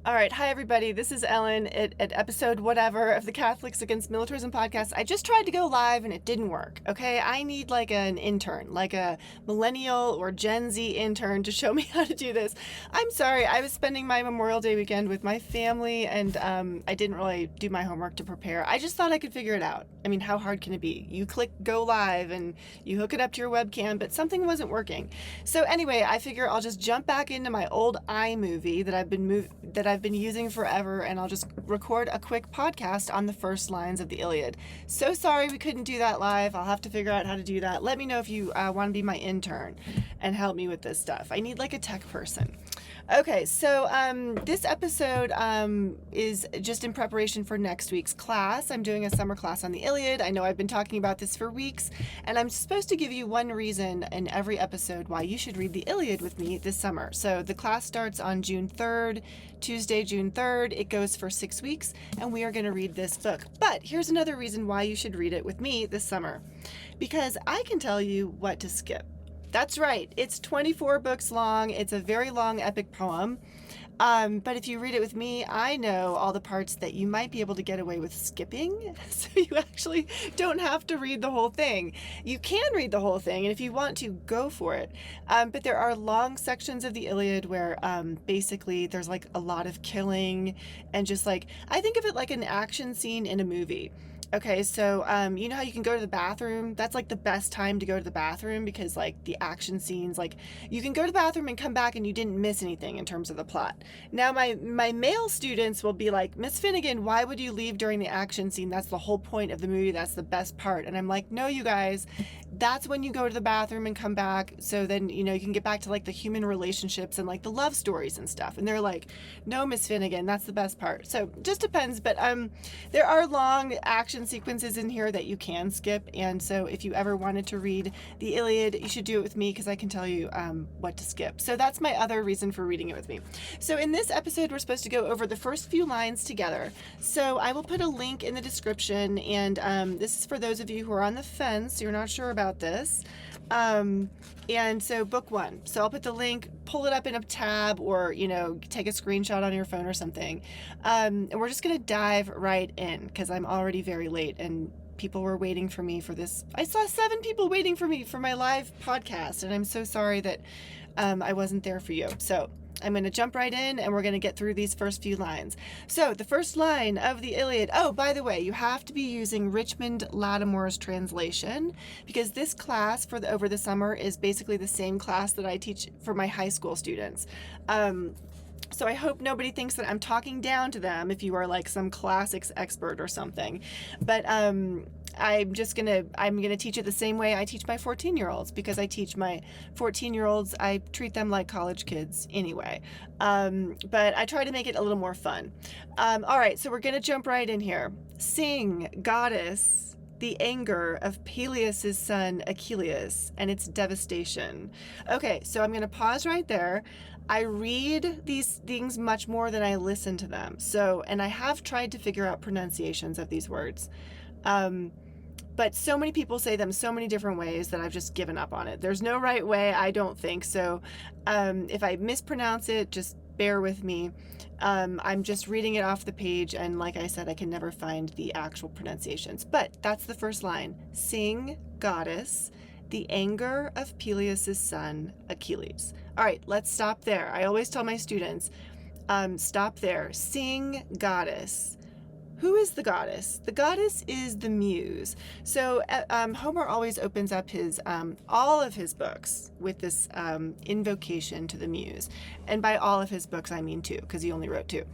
All right. Hi, everybody. This is Ellen at episode whatever of the Catholics Against Militarism podcast. I just tried to go live and it didn't work. Okay. I need like an intern, like a millennial or Gen Z intern to show me how to do this. I'm sorry. I was spending my Memorial Day weekend with my family and I didn't really do my homework to prepare. I just thought I could figure it out. I mean, how hard can it be? You click go live and you hook it up to your webcam, but something wasn't working. So anyway, I figure I'll just jump back into my old iMovie that I've been using forever, and I'll just record a quick podcast on the first lines of the Iliad. So sorry we couldn't do that live. I'll have to figure out how to do that. Let me know if you want to be my intern and help me with this stuff. I need like a tech person. Okay, so this episode is just in preparation for next week's class. I'm doing a summer class on the Iliad. I know I've been talking about this for weeks, and I'm supposed to give you one reason in every episode why you should read the Iliad with me this summer. So the class starts on June 3rd, Tuesday, June 3rd. It goes for 6 weeks, and we are going to read this book. But here's another reason why you should read it with me this summer, because I can tell you what to skip. That's right. It's 24 books long. It's a very long epic poem. But if you read it with me, I know all the parts that you might be able to get away with skipping. So you actually don't have to read the whole thing. You can read the whole thing, and if you want to, go for it. But there are long sections of the Iliad where basically there's like a lot of killing and just like, I think of it like an action scene in a movie. Okay, so you know how you can go to the bathroom? That's like the best time to go to the bathroom because like the action scenes, like you can go to the bathroom and come back and you didn't miss anything in terms of the plot. Now my male students will be like, Miss Finnegan, why would you leave during the action scene? That's the whole point of the movie. That's the best part. And I'm like, no, you guys, that's when you go to the bathroom and come back. So then, you know, you can get back to like the human relationships and like the love stories and stuff. And they're like, no, Miss Finnegan, that's the best part. So just depends. But there are long action sequences in here that you can skip, and so if you ever wanted to read the Iliad, you should do it with me because I can tell you what to skip. So that's my other reason for reading it with me. So in this episode, we're supposed to go over the first few lines together. So I will put a link in the description, and this is for those of you who are on the fence, you're not sure about this. And so book one. So I'll put the link, pull it up in a tab, or, you know, take a screenshot on your phone or something. And we're just going to dive right in because I'm already very late and people were waiting for me for this. I saw 7 people waiting for me for my live podcast, and I'm so sorry that I wasn't there for you. So I'm going to jump right in and we're going to get through these first few lines. So the first line of the Iliad. Oh, by the way, you have to be using Richmond Lattimore's translation because this class for over the summer is basically the same class that I teach for my high school students. So I hope nobody thinks that I'm talking down to them if you are like some classics expert or something. But I'm gonna teach it the same way I teach my 14-year-olds because I teach my 14-year-olds, I treat them like college kids anyway. But I try to make it a little more fun. All right, so we're gonna jump right in here. Sing, goddess, the anger of Peleus' son Achilles and its devastation. Okay, so I'm going to pause right there. I read these things much more than I listen to them. So, and I have tried to figure out pronunciations of these words. But so many people say them so many different ways that I've just given up on it. There's no right way, I don't think. So if I mispronounce it, just bear with me. I'm just reading it off the page, and like I said, I can never find the actual pronunciations. But that's the first line. Sing, goddess, the anger of Peleus' son, Achilles. All right, let's stop there. I always tell my students, stop there. Sing, goddess. Who is the goddess? The goddess is the muse. So Homer always opens up his all of his books with this invocation to the muse. And by all of his books, I mean 2, because he only wrote 2.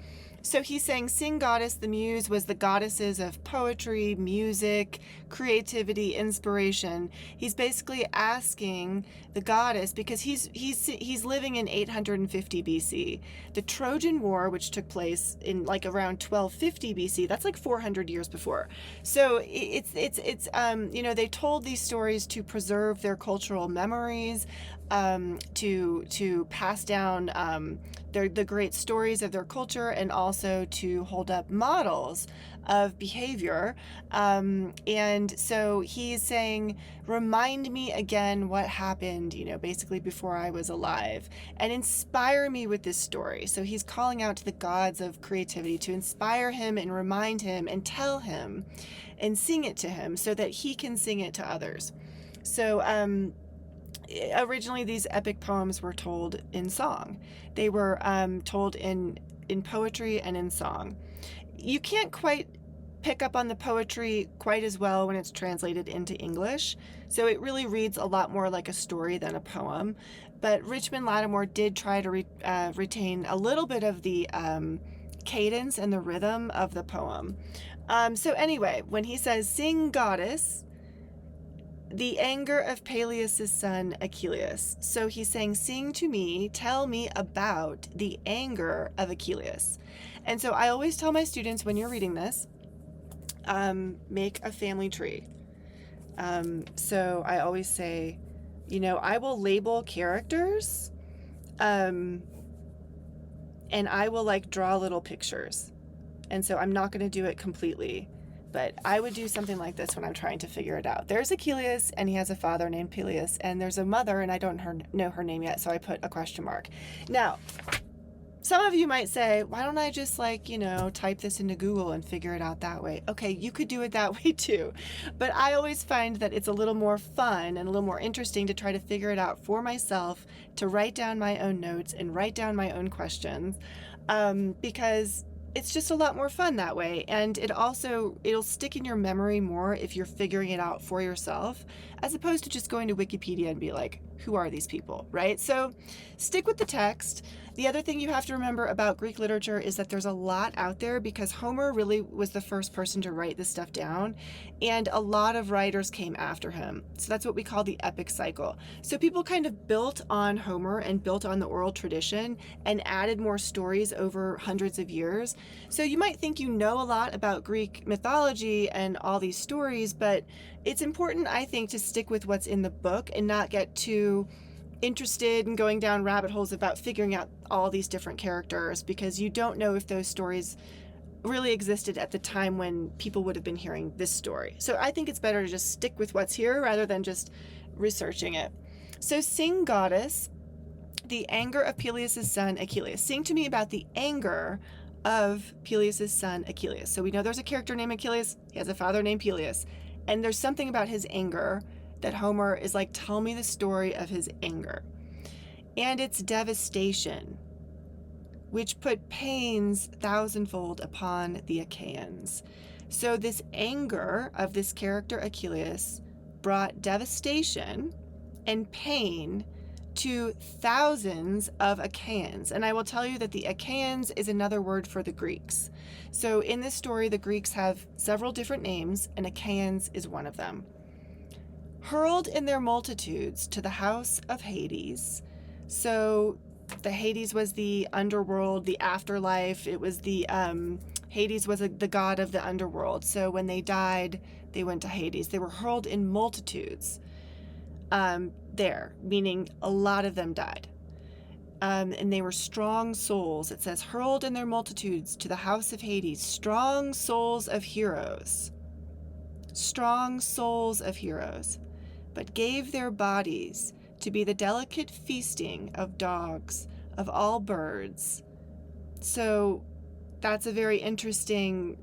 So he's saying, sing goddess, the muse was the goddesses of poetry, music, creativity, inspiration. He's basically asking the goddess, because he's living in 850 BC. The Trojan War, which took place in like around 1250 BC, that's like 400 years before. So it's you know, they told these stories to preserve their cultural memories, to pass down the great stories of their culture, and also to hold up models of behavior. And so he's saying, remind me again what happened, basically before I was alive, and inspire me with this story. So he's calling out to the gods of creativity to inspire him and remind him and tell him and sing it to him so that he can sing it to others. So originally these epic poems were told in song. They were told in poetry and in song. You can't quite pick up on the poetry quite as well when it's translated into English, so it really reads a lot more like a story than a poem. But Richmond Lattimore did try to retain a little bit of the cadence and the rhythm of the poem. So anyway, when he says, sing goddess, the anger of Peleus' son Achilles. So he's saying, sing to me, tell me about the anger of Achilles. And so I always tell my students, when you're reading this, make a family tree. So I always say, I will label characters, and I will draw little pictures. And so I'm not going to do it completely, but I would do something like this when I'm trying to figure it out. There's Achilles, and he has a father named Peleus, and there's a mother, and I don't know her name yet, so I put a question mark. Now, some of you might say, why don't I just type this into Google and figure it out that way? Okay, you could do it that way too. But I always find that it's a little more fun and a little more interesting to try to figure it out for myself, to write down my own notes and write down my own questions, because it's just a lot more fun that way. And it'll stick in your memory more if you're figuring it out for yourself, as opposed to just going to Wikipedia and be like, who are these people, right? So stick with the text. The other thing you have to remember about Greek literature is that there's a lot out there, because Homer really was the first person to write this stuff down, and a lot of writers came after him. So that's what we call the epic cycle. So people kind of built on Homer and built on the oral tradition and added more stories over hundreds of years. So you might think you know a lot about Greek mythology and all these stories, but it's important, I think, to stick with what's in the book and not get too interested in going down rabbit holes about figuring out all these different characters, because you don't know if those stories really existed at the time when people would have been hearing this story. So I think it's better to just stick with what's here rather than just researching it. So sing goddess, the anger of Peleus' son Achilles. Sing to me about the anger of Peleus' son Achilles. So we know there's a character named Achilles. He has a father named Peleus. And there's something about his anger that Homer is like, tell me the story of his anger. And its devastation, which put pains thousandfold upon the Achaeans. So this anger of this character Achilles brought devastation and pain to thousands of Achaeans. And I will tell you that the Achaeans is another word for the Greeks. So in this story, the Greeks have several different names, and Achaeans is one of them. Hurled in their multitudes to the house of Hades. So the Hades was the underworld, the afterlife. It was the Hades was the god of the underworld. So when they died, they went to Hades. They were hurled in multitudes there, meaning a lot of them died. And they were strong souls. It says, hurled in their multitudes to the house of Hades, strong souls of heroes. Strong souls of heroes, but gave their bodies to be the delicate feasting of dogs, of all birds. So that's a very interesting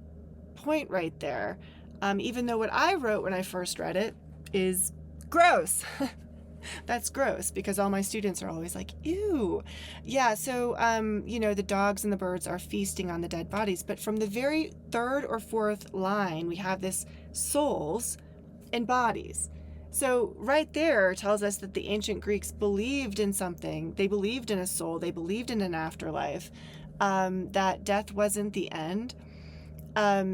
point right there. Even though what I wrote when I first read it is gross. That's gross, because all my students are always like, ew. Yeah, so, the dogs and the birds are feasting on the dead bodies. But from the very third or fourth line, we have this souls and bodies. So right there tells us that the ancient Greeks believed in something. They believed in a soul. They believed in an afterlife, that death wasn't the end.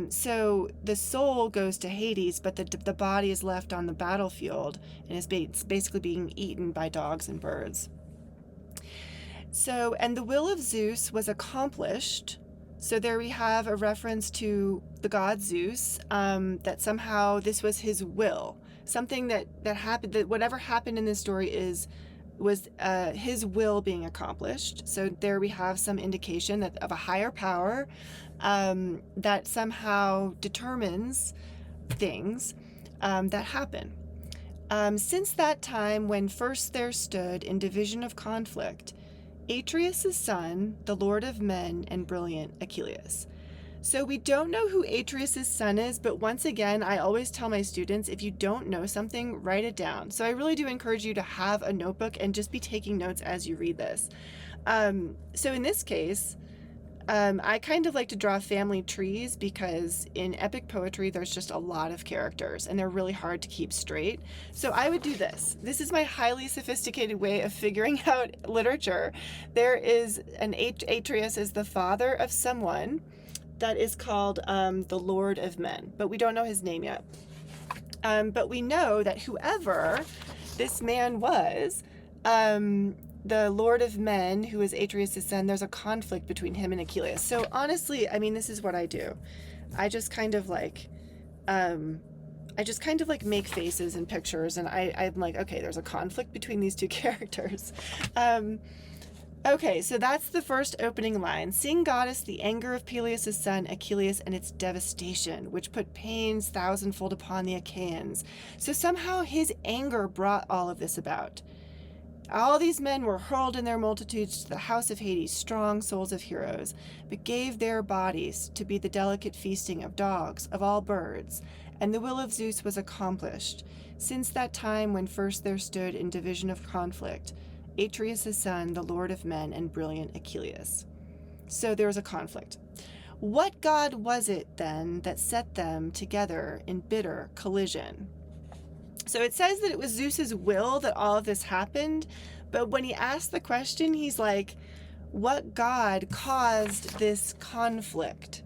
So the soul goes to Hades, but the body is left on the battlefield and is basically being eaten by dogs and birds. So, and the will of Zeus was accomplished. So there we have a reference to the god Zeus, that somehow this was his will. Something that happened, that whatever happened in this story is was his will being accomplished. So there we have some indication that of a higher power that somehow determines things that happen. Since that time when first there stood in division of conflict, Atreus' son, the lord of men and brilliant Achilles. So we don't know who Atreus' son is, but once again, I always tell my students, if you don't know something, write it down. So I really do encourage you to have a notebook and just be taking notes as you read this. So in this case, I kind of like to draw family trees because in epic poetry, there's just a lot of characters and they're really hard to keep straight. So I would do this. This is my highly sophisticated way of figuring out literature. There is an Atreus is the father of someone that is called the Lord of Men, but we don't know his name yet. But we know that whoever this man was, the Lord of Men, who is Atreus' son, there's a conflict between him and Achilles. So honestly, I mean, this is what I do. I just kind of like, make faces and pictures, and I'm like, okay, there's a conflict between these two characters. Okay, so that's the first opening line. Sing, goddess, the anger of Peleus' son Achilles and its devastation, which put pains thousandfold upon the Achaeans. So somehow his anger brought all of this about. All these men were hurled in their multitudes to the house of Hades, strong souls of heroes, but gave their bodies to be the delicate feasting of dogs, of all birds, and the will of Zeus was accomplished. Since that time when first there stood in division of conflict, Atreus' son, the lord of men, and brilliant Achilles. So there was a conflict. What god was it then that set them together in bitter collision? So it says that it was Zeus's will that all of this happened, but when he asked the question, he's like, what god caused this conflict?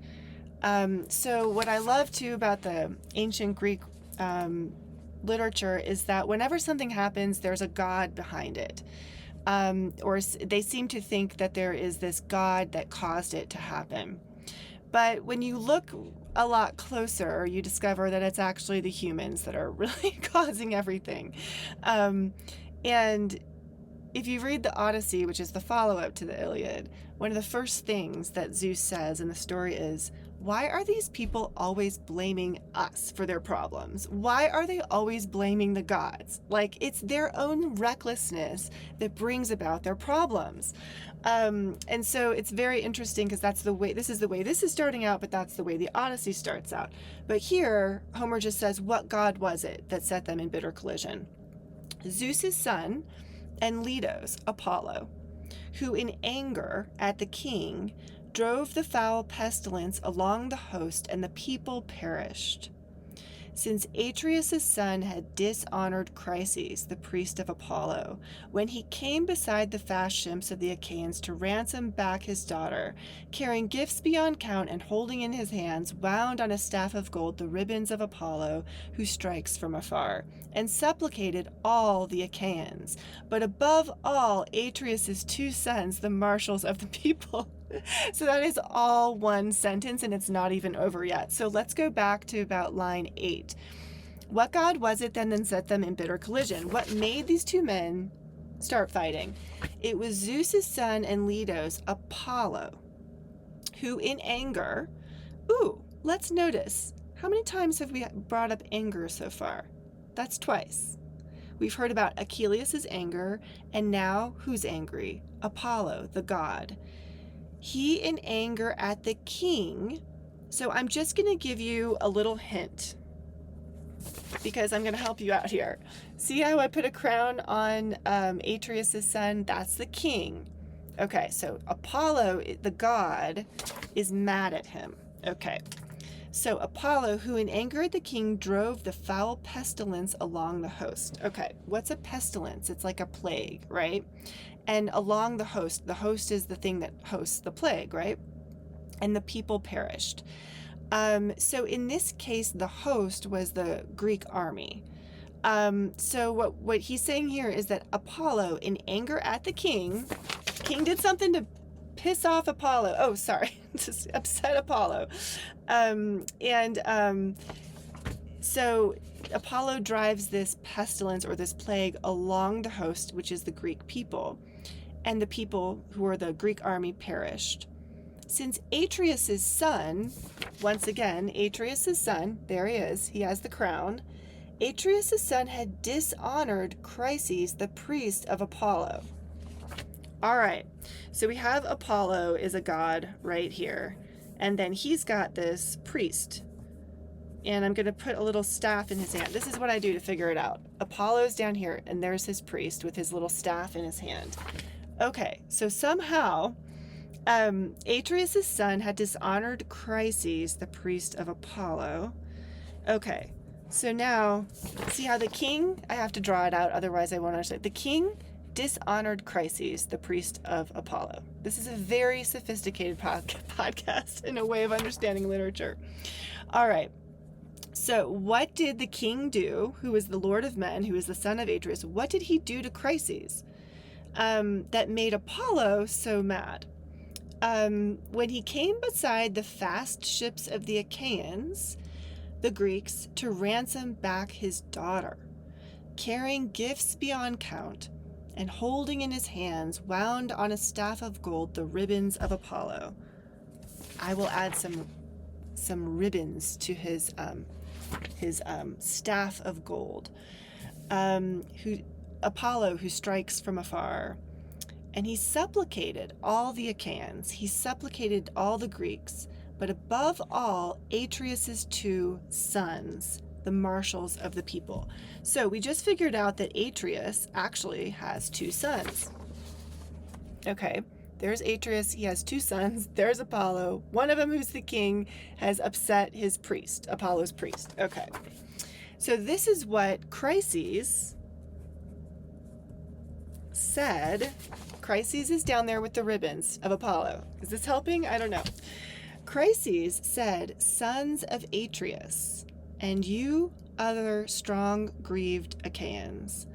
So what I love too about the ancient Greek literature is that whenever something happens, there's a god behind it. Or they seem to think that there is this god that caused it to happen. But when you look a lot closer, you discover that it's actually the humans that are really causing everything. And if you read the Odyssey, which is the follow-up to the Iliad, one of the first things that Zeus says in the story is, why are these people always blaming us for their problems? Why are they always blaming the gods? Like, it's their own recklessness that brings about their problems. And so it's very interesting because that's the way this is starting out, but that's the way the Odyssey starts out. But here, Homer just says, what god was it that set them in bitter collision? Zeus's son and Leto's, Apollo, who in anger at the king drove the foul pestilence along the host, and the people perished. Since Atreus' son had dishonored Chryses, the priest of Apollo, when he came beside the fast ships of the Achaeans to ransom back his daughter, carrying gifts beyond count and holding in his hands, wound on a staff of gold, the ribbons of Apollo, who strikes from afar, and supplicated all the Achaeans, but above all Atreus' two sons, the marshals of the people. So that is all one sentence, and it's not even over yet. So let's go back to about line 8. What god was it then that set them in bitter collision? What made these two men start fighting? It was Zeus's son and Leto's, Apollo, who in anger... let's notice. How many times have we brought up anger so far? That's twice. We've heard about Achilles' anger, and now who's angry? Apollo, the god. He in anger at the king. So I'm just going to give you a little hint because I'm going to help you out here. See how I put a crown on Atreus' son? That's the king. Okay, so Apollo, the god, is mad at him. Okay, so Apollo, who in anger at the king drove the foul pestilence along the host. Okay, what's a pestilence? It's like a plague, right? And along the host is the thing that hosts the plague, right? And the people perished. So in this case, the host was the Greek army. So what he's saying here is that Apollo, in anger at the king did something to piss off Apollo. So Apollo drives this pestilence or this plague along the host, which is the Greek people, and the people who are the Greek army perished. Since Atreus' son, once again, Atreus' son, there he is, he has the crown. Atreus' son had dishonored Chryses, the priest of Apollo. All right, so we have Apollo is a god right here, and then he's got this priest, and I'm going to put a little staff in his hand. This is what I do to figure it out. Apollo's down here, and there's his priest with his little staff in his hand. Okay, so somehow Atreus' son had dishonored Chryses, the priest of Apollo. Okay, so now, see how the king, I have to draw it out, otherwise I won't understand. The king dishonored Chryses, the priest of Apollo. This is a very sophisticated podcast in a way of understanding literature. All right. So what did the king do, who was the lord of men, who is the son of Atreus? What did he do to Chryses that made Apollo so mad? When he came beside the fast ships of the Achaeans, the Greeks, to ransom back his daughter, carrying gifts beyond count, and holding in his hands, wound on a staff of gold, the ribbons of Apollo. I will add some ribbons to his staff of gold. Apollo, who strikes from afar. And he supplicated all the Achaeans. He supplicated all the Greeks, but above all, Atreus' 2 sons, the marshals of the people. So we just figured out that Atreus actually has 2 sons. Okay, there's Atreus, he has 2 sons. There's Apollo. One of them, who's the king, has upset his priest, Apollo's priest. Okay, so this is what Chryses said. Chryses is down there with the ribbons of Apollo. Is this helping? I don't know. Chryses said, "Sons of Atreus, and you other strong grieved Achaeans,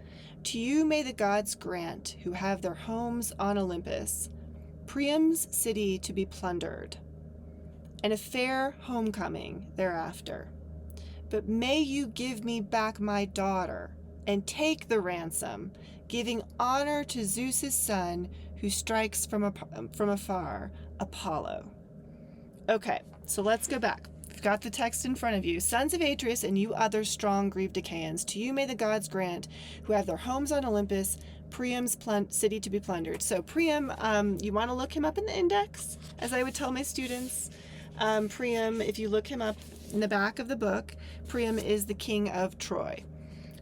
to you may the gods grant, who have their homes on Olympus, Priam's city to be plundered, and a fair homecoming thereafter. But may you give me back my daughter, and take the ransom, giving honor to Zeus's son, who strikes from afar, Apollo." Okay, so let's go back. You've got the text in front of you. "Sons of Atreus, and you other strong grieved Achaeans, to you may the gods grant, who have their homes on Olympus, Priam's city to be plundered." So Priam, you want to look him up in the index, as I would tell my students. Priam, if you look him up in the back of the book, Priam is the king of Troy.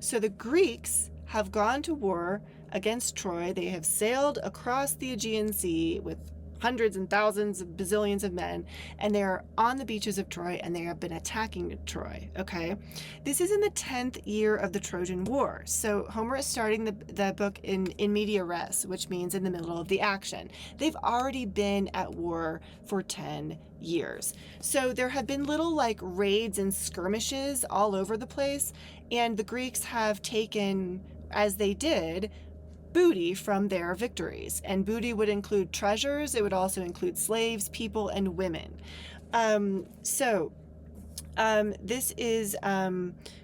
So the Greeks have gone to war against Troy. They have sailed across the Aegean Sea with hundreds and thousands of bazillions of men, and they are on the beaches of Troy, and they have been attacking Troy. Okay, this is in the 10th year of the Trojan War. So Homer is starting the book in media res, which means in the middle of the action. They've already been at war for 10 years. So there have been little like raids and skirmishes all over the place, and the Greeks have taken, as they did, booty from their victories. And booty would include treasures. It would also include slaves, people, and women. This is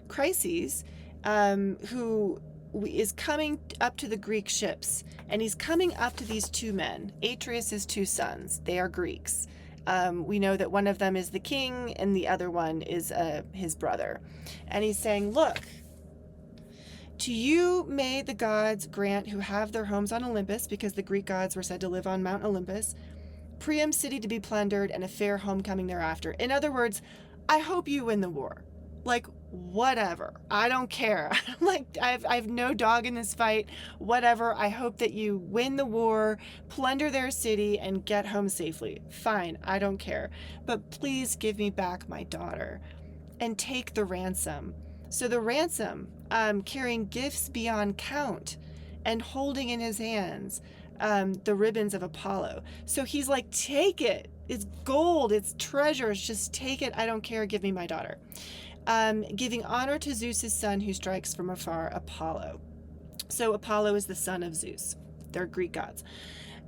Chryses, who is coming up to the Greek ships. And he's coming up to these 2 men, Atreus' 2 sons. They are Greeks. We know that one of them is the king and the other one is his brother. And he's saying, "Look, to you may the gods grant, who have their homes on Olympus," because the Greek gods were said to live on Mount Olympus, "Priam's city to be plundered, and a fair homecoming thereafter." In other words, I hope you win the war. Like, whatever. I don't care. Like, I have no dog in this fight. Whatever. I hope that you win the war, plunder their city, and get home safely. Fine. I don't care. But please give me back my daughter and take the ransom. So the ransom, carrying gifts beyond count and holding in his hands the ribbons of Apollo. So he's like, take it. It's gold. It's treasures. Just take it. I don't care. Give me my daughter. Giving honor to Zeus's son, who strikes from afar, Apollo. So Apollo is the son of Zeus. They're Greek gods.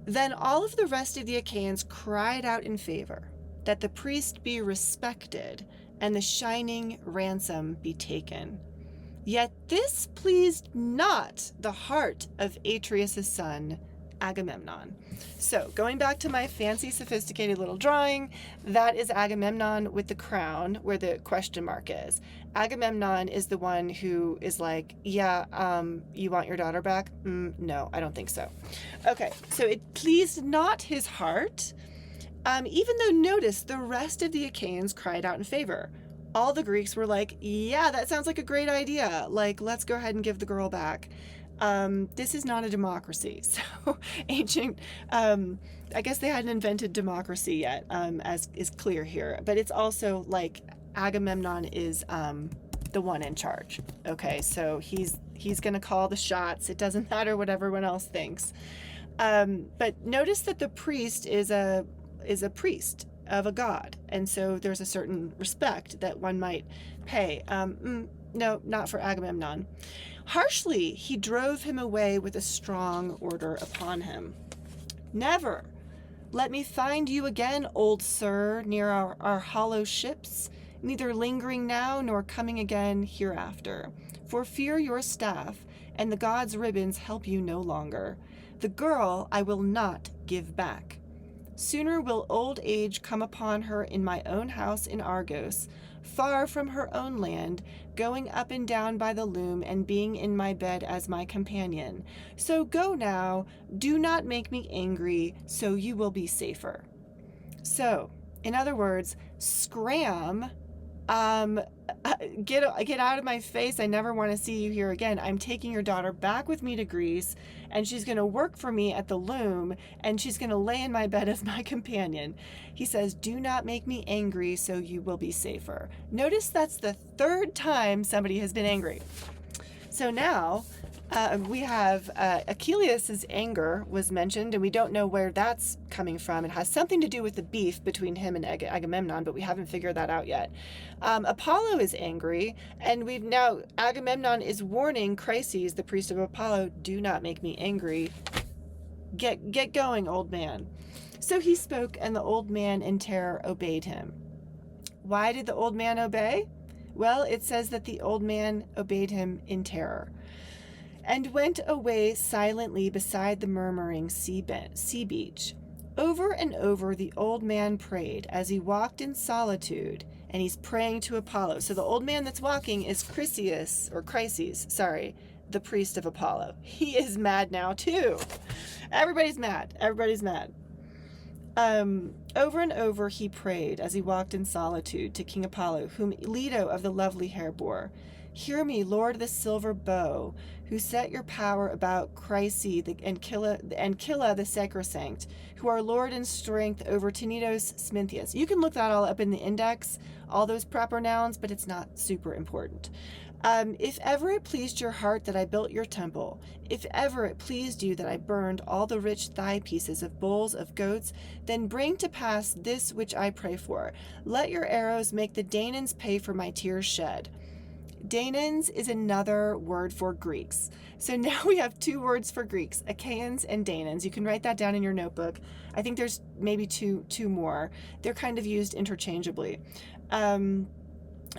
Then all of the rest of the Achaeans cried out in favor, that the priest be respected and the shining ransom be taken. Yet this pleased not the heart of Atreus' son, Agamemnon. So, going back to my fancy, sophisticated little drawing, that is Agamemnon with the crown where the question mark is. Agamemnon is the one who is like, yeah, you want your daughter back? No, I don't think so. Okay, so it pleased not his heart, even though, notice, the rest of the Achaeans cried out in favor. All the Greeks were like, yeah, that sounds like a great idea. Like, let's go ahead and give the girl back. This is not a democracy. So ancient, I guess they hadn't invented democracy yet, as is clear here. But it's also like Agamemnon is the one in charge. Okay, so he's going to call the shots. It doesn't matter what everyone else thinks. But notice that the priest is a priest of a god, and so there's a certain respect that one might pay. No, not for Agamemnon. Harshly he drove him away with a strong order upon him. Never let me find you again, old sir, near our hollow ships, neither lingering now nor coming again hereafter. For fear your staff and the gods' ribbons help you no longer. The girl I will not give back. Sooner will old age come upon her in my own house in Argos, far from her own land, going up and down by the loom and being in my bed as my companion. So go now, do not make me angry, so you will be safer. So, in other words, scram, get out of my face. I never want to see you here again. I'm taking your daughter back with me to Greece, and she's going to work for me at the loom, and she's going to lay in my bed as my companion. He says, do not make me angry, so you will be safer. Notice that's the third time somebody has been angry. So now we have Achilles' anger was mentioned, and we don't know where that's coming from. It has something to do with the beef between him and Agamemnon, but we haven't figured that out yet. Apollo is angry, and Agamemnon is warning Chryses, the priest of Apollo, do not make me angry. Get going, old man. So he spoke, and the old man in terror obeyed him. Why did the old man obey? Well, it says that the old man obeyed him in terror, and went away silently beside the murmuring sea beach. Over and over the old man prayed as he walked in solitude, and he's praying to Apollo. So the old man that's walking is Chryses, the priest of Apollo. He is mad now too. Everybody's mad. Over and over he prayed as he walked in solitude to King Apollo, whom Leto of the lovely hair bore. Hear me, Lord of the silver bow, who set your power about Chryse and Killa the sacrosanct, who are Lord in strength over Tenidos Smintheus. You can look that all up in the index, all those proper nouns, but it's not super important. If ever it pleased your heart that I built your temple, if ever it pleased you that I burned all the rich thigh pieces of bulls, of goats, then bring to pass this which I pray for. Let your arrows make the Danaans pay for my tears shed. Danaans is another word for Greeks. So now we have two words for Greeks, Achaeans and Danaans. You can write that down in your notebook. I think there's maybe two more. They're kind of used interchangeably.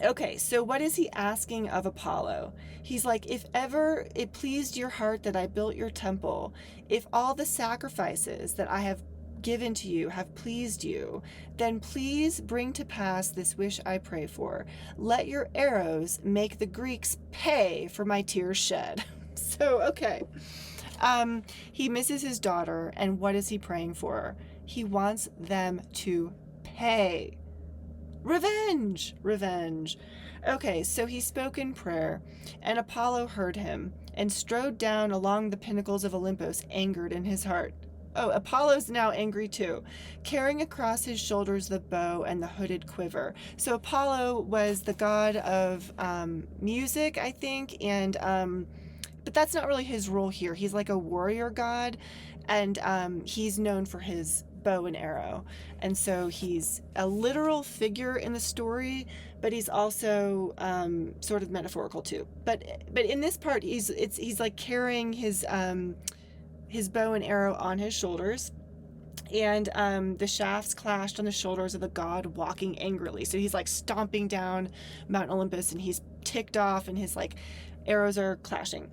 Okay, so what is he asking of Apollo? He's like, if ever it pleased your heart that I built your temple, if all the sacrifices that I have given to you have pleased you, then please bring to pass this wish I pray for. Let your arrows make the Greeks pay for my tears shed. So, okay. He misses his daughter, and what is he praying for? He wants them to pay. Revenge! Okay, so he spoke in prayer, and Apollo heard him, and strode down along the pinnacles of Olympus, angered in his heart. Oh, Apollo's now angry too, carrying across his shoulders the bow and the hooded quiver. So Apollo was the god of music, I think, and but that's not really his role here. He's like a warrior god, and he's known for his bow and arrow, and so he's a literal figure in the story, but he's also sort of metaphorical too. But in this part, he's like carrying his bow and arrow on his shoulders, And the shafts clashed on the shoulders of the god walking angrily. So he's like stomping down Mount Olympus, and he's ticked off, and his like arrows are clashing.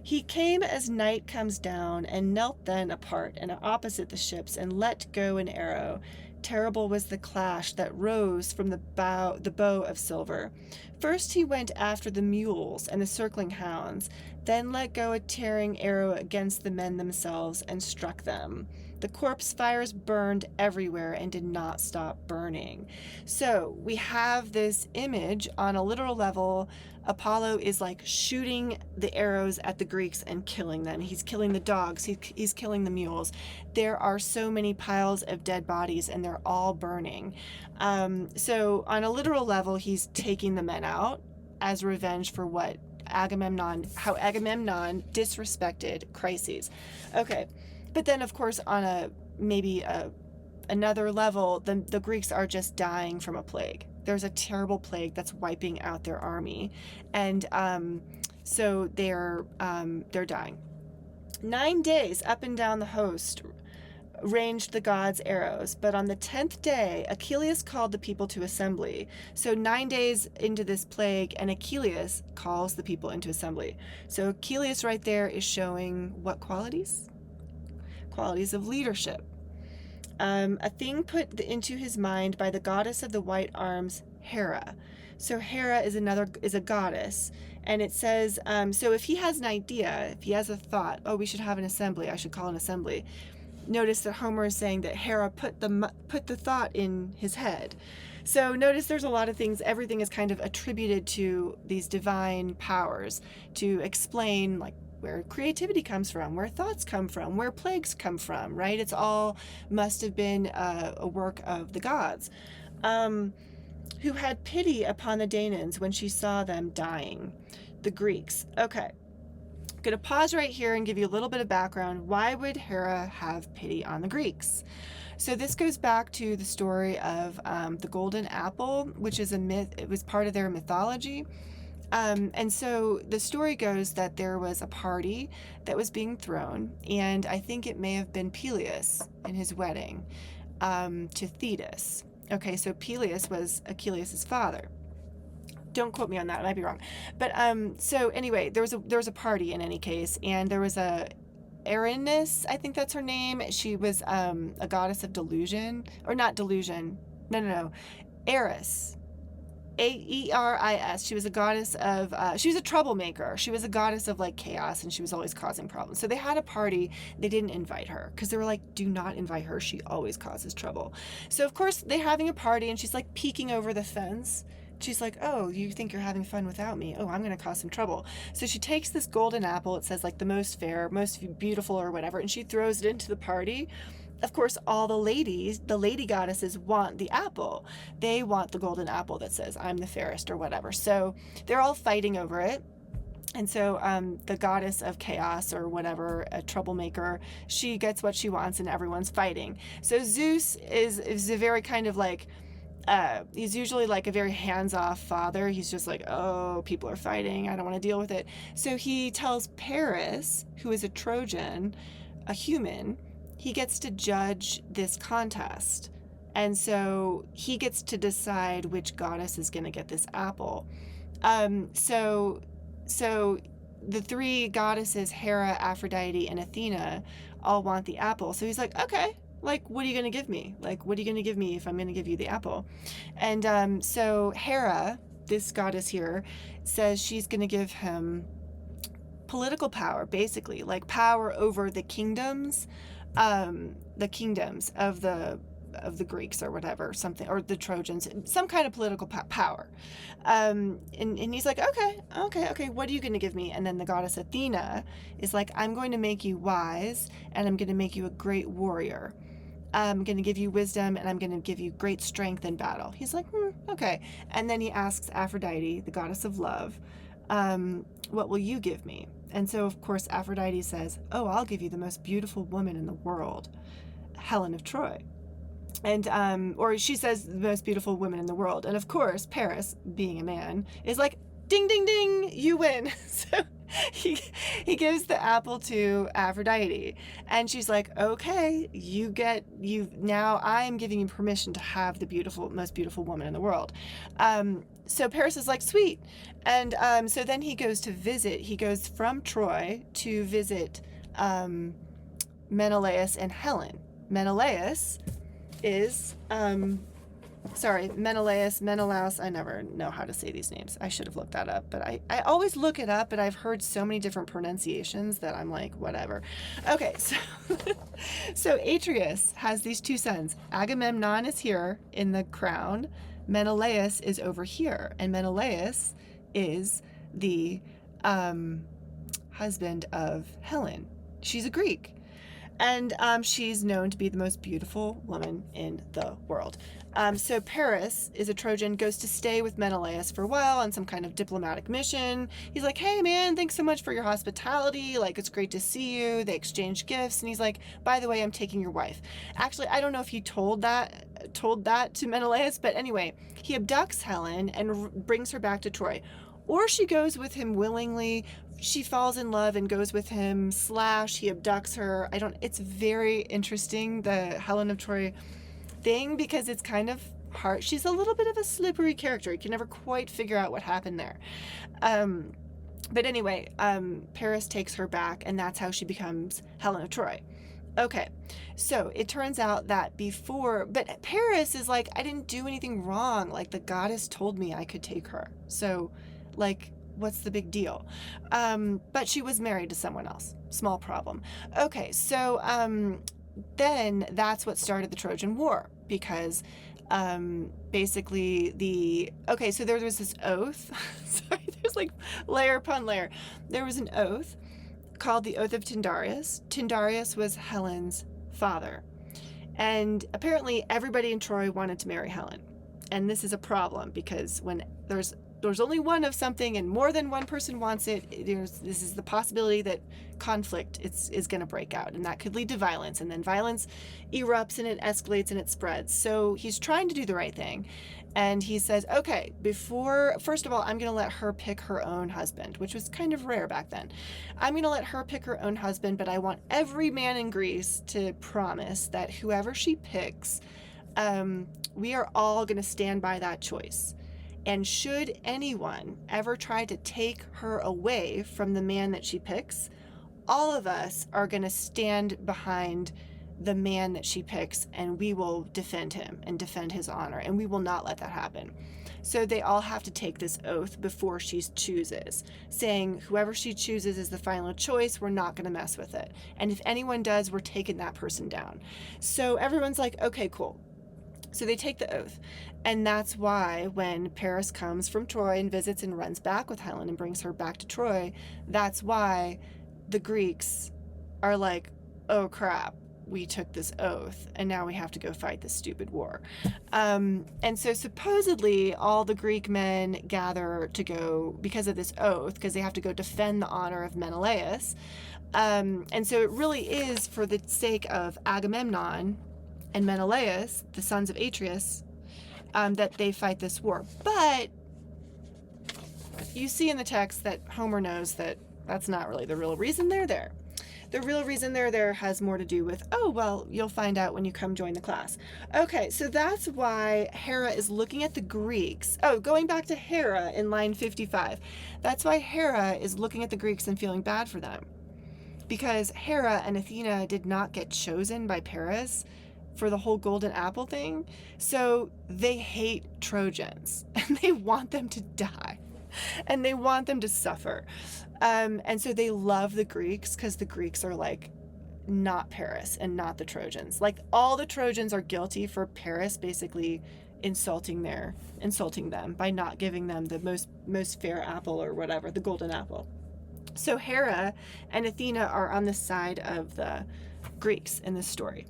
He came as night comes down, and knelt then apart and opposite the ships, and let go an arrow. Terrible was the clash that rose from the bow of silver. First he went after the mules and the circling hounds, then let go a tearing arrow against the men themselves, and struck them. The corpse fires burned everywhere and did not stop burning. So we have this image on a literal level. Apollo is like shooting the arrows at the Greeks and killing them. He's killing the dogs. He's killing the mules. There are so many piles of dead bodies, and they're all burning. So on a literal level, he's taking the men out as revenge for how Agamemnon disrespected Chryses. Okay. But then, of course, on another level, the Greeks are just dying from a plague. There's a terrible plague that's wiping out their army, and so they're dying. 9 days up and down the host ranged the gods' arrows, but on the 10th day Achilles called the people to assembly. So 9 days into this plague, and Achilles calls the people into assembly. So Achilles right there is showing what qualities? Qualities of leadership. A thing put into his mind by the goddess of the white arms, Hera. So Hera is a goddess, and it says, so if he has an idea, if he has a thought, oh, we should have an assembly, I should call an assembly. Notice that Homer is saying that Hera put the thought in his head. So notice there's a lot of things, everything is kind of attributed to these divine powers to explain like where creativity comes from, where thoughts come from, where plagues come from, right? It's all must have been a work of the gods. Who had pity upon the Danaans when she saw them dying. The Greeks. Okay. I'm going to pause right here and give you a little bit of background. Why would Hera have pity on the Greeks? So this goes back to the story of the golden apple, which is a myth. It was part of their mythology. And so the story goes that there was a party that was being thrown, and I think it may have been Peleus in his wedding to Thetis. Okay, so Peleus was Achilles' father. Don't quote me on that, I might be wrong. But so anyway, there was a party in any case, and there was a Erinys, I think that's her name. She was a goddess of delusion, or not delusion. No. Eris. Eris. She was a goddess of, she was a troublemaker. She was a goddess of like chaos, and she was always causing problems. So they had a party. They didn't invite her because they were like, do not invite her. She always causes trouble. So of course they're having a party, and she's like peeking over the fence. She's like, oh, you think you're having fun without me? Oh, I'm going to cause some trouble. So she takes this golden apple. It says like the most fair, most beautiful or whatever, and she throws it into the party. Of course, all the lady goddesses want the apple. They want the golden apple that says, I'm the fairest or whatever. So they're all fighting over it. And so the goddess of chaos or whatever, a troublemaker, she gets what she wants, and everyone's fighting. So Zeus is a very kind of like, he's usually like a very hands-off father. He's just like, oh, people are fighting, I don't want to deal with it. So he tells Paris, who is a Trojan, a human, he gets to judge this contest. And so he gets to decide which goddess is going to get this apple. So the three goddesses, Hera, Aphrodite, and Athena, all want the apple. So he's like, okay, like, what are you going to give me? Like, what are you going to give me if I'm going to give you the apple? And so Hera, this goddess here, says she's going to give him political power, basically, like power over the kingdoms of the Greeks or whatever, something, or the Trojans, some kind of political power. And he's like, okay, what are you going to give me? And then the goddess Athena is like, I'm going to make you wise, and I'm going to make you a great warrior. I'm going to give you wisdom, and I'm going to give you great strength in battle. He's like, okay. And then he asks Aphrodite, the goddess of love, what will you give me? And so, of course, Aphrodite says, oh, I'll give you the most beautiful woman in the world, Helen of Troy. And, or she says the most beautiful woman in the world. And of course, Paris, being a man, is like, ding, ding, ding, you win. So he he gives the apple to Aphrodite, and she's like, okay, you now, I am giving you permission to have the most beautiful woman in the world. So Paris is like, sweet. And so then he goes from Troy to visit Menelaus and Helen. Menelaus, I never know how to say these names. I should have looked that up, but I always look it up, but I've heard so many different pronunciations that I'm like, whatever. Okay, so Atreus has these two sons. Agamemnon is here in the crown. Menelaus is over here, and Menelaus is the husband of Helen. She's a Greek. And she's known to be the most beautiful woman in the world. So Paris is a Trojan, goes to stay with Menelaus for a while on some kind of diplomatic mission. He's like, hey man, thanks so much for your hospitality. Like, it's great to see you. They exchange gifts. And he's like, by the way, I'm taking your wife. Actually, I don't know if he told that to Menelaus, but anyway, he abducts Helen and brings her back to Troy. Or she goes with him willingly. She falls in love and goes with him, / he abducts her. It's very interesting, the Helen of Troy thing, because it's kind of hard. She's a little bit of a slippery character. You can never quite figure out what happened there. But anyway, Paris takes her back, and that's how she becomes Helen of Troy. Okay, so it turns out that but Paris is like, I didn't do anything wrong. Like, the goddess told me I could take her. So, like, what's the big deal? But she was married to someone else. Small problem. Okay, so then that's what started the Trojan War, because basically so there was this oath. Sorry, there's like layer upon layer. There was an oath called the Oath of Tyndareus. Tyndareus was Helen's father. And apparently everybody in Troy wanted to marry Helen. And this is a problem, because when there's only one of something and more than one person wants it, this is the possibility that conflict is going to break out, and that could lead to violence, and then violence erupts and it escalates and it spreads. So he's trying to do the right thing, and he says, okay, first of all, I'm going to let her pick her own husband, which was kind of rare back then. I'm going to let her pick her own husband, but I want every man in Greece to promise that whoever she picks, we are all going to stand by that choice. And should anyone ever try to take her away from the man that she picks, all of us are going to stand behind the man that she picks, and we will defend him and defend his honor, and we will not let that happen. So they all have to take this oath before she chooses, saying whoever she chooses is the final choice. We're not going to mess with it. And if anyone does, we're taking that person down. So everyone's like, okay, cool. So they take the oath. And that's why when Paris comes from Troy and visits and runs back with Helen and brings her back to Troy, that's why the Greeks are like, oh crap, we took this oath and now we have to go fight this stupid war. And so supposedly all the Greek men gather to go because of this oath, because they have to go defend the honor of Menelaus. And so it really is for the sake of Agamemnon and Menelaus, the sons of Atreus, that they fight this war. But you see in the text that Homer knows that that's not really the real reason they're there. The real reason they're there has more to do with, oh, well, you'll find out when you come join the class. Okay, so that's why Hera is looking at the Greeks. Oh, going back to Hera in line 55. That's why Hera is looking at the Greeks and feeling bad for them. Because Hera and Athena did not get chosen by Paris for the whole golden apple thing. So they hate Trojans and they want them to die and they want them to suffer. And so they love the Greeks because the Greeks are like not Paris and not the Trojans. Like all the Trojans are guilty for Paris basically insulting them by not giving them the most fair apple or whatever, the golden apple. So Hera and Athena are on the side of the Greeks in this story.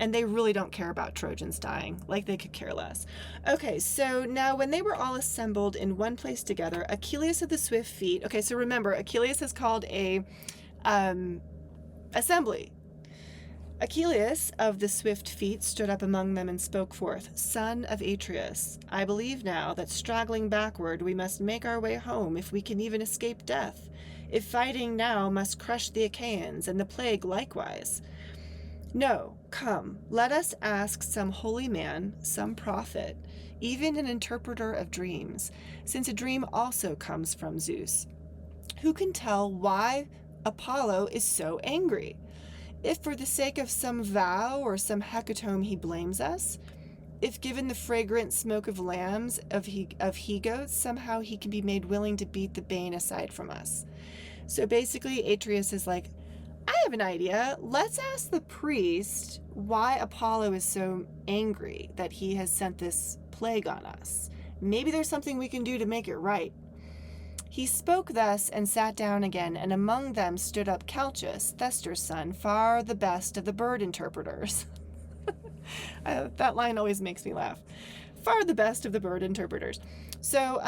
And they really don't care about Trojans dying. Like, they could care less. Okay, so now when they were all assembled in one place together, Achilles of the swift feet. Okay, so remember, Achilles has called a assembly. Achilles of the swift feet stood up among them and spoke forth, Son of Atreus, I believe now that straggling backward we must make our way home if we can even escape death, if fighting now must crush the Achaeans and the plague likewise. No, come, let us ask some holy man, some prophet, even an interpreter of dreams, since a dream also comes from Zeus. Who can tell why Apollo is so angry? If for the sake of some vow or some hecatomb he blames us, if given the fragrant smoke of lambs, of he-goats, somehow he can be made willing to beat the bane aside from us. So basically, Atreus is like, I have an idea. Let's ask the priest why Apollo is so angry that he has sent this plague on us. Maybe there's something we can do to make it right. He spoke thus and sat down again, and among them stood up Calchas, Thestor's son, far the best of the bird interpreters. That line always makes me laugh. Far the best of the bird interpreters. So